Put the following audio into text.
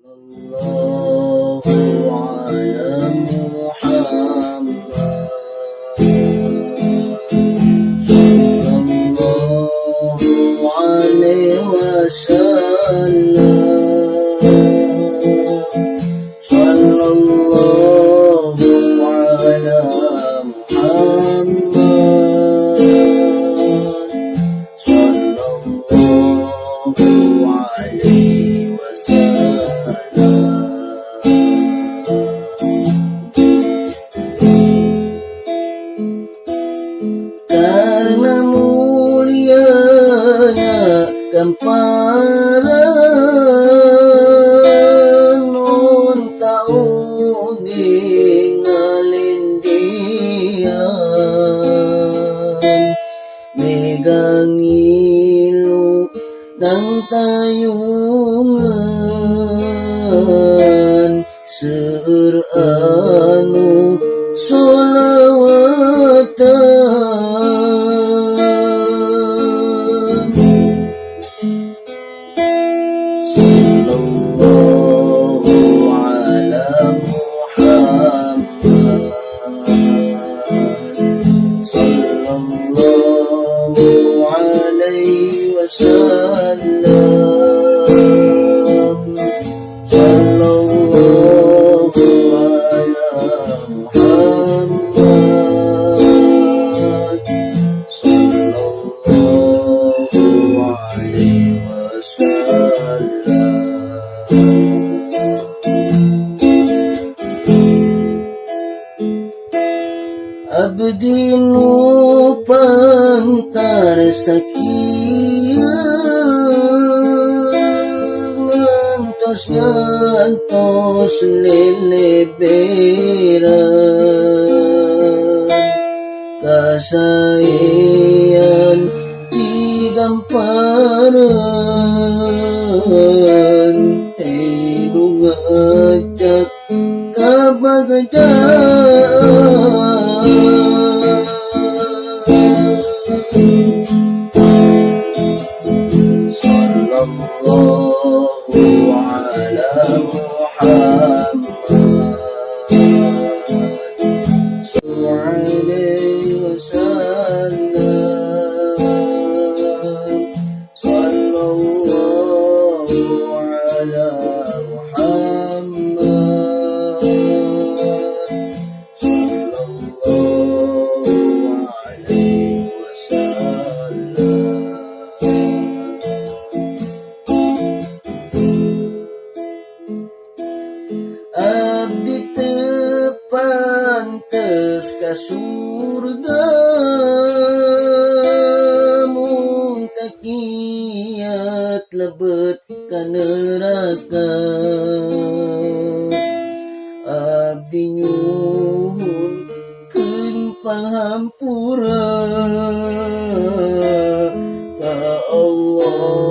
الله على محمد صلى الله عليه وسلم صلى الله على محمد صلى الله عليه وسلم. Karena mulianya gamparan nun tahu ngalindian megangilu nang tayungan seur anu solawatan sallallahu ala Muhammad sallallahu alaihi wasallam sallallahu ala Muhammad sallallahu alaihi wasallam. Abdi nu pantar ngantos leleberan kasayan digamparan elu ngajak kabagajaan sallallahu ala Muhammad sallallahu alaihi wasallam sallallahu ala Muhammad sallallahu alaihi wasallam. Abdi teu pantes ka surga mun teu kiat lebet ka neraka. Abdi nyuhun keun pahampura ka Allah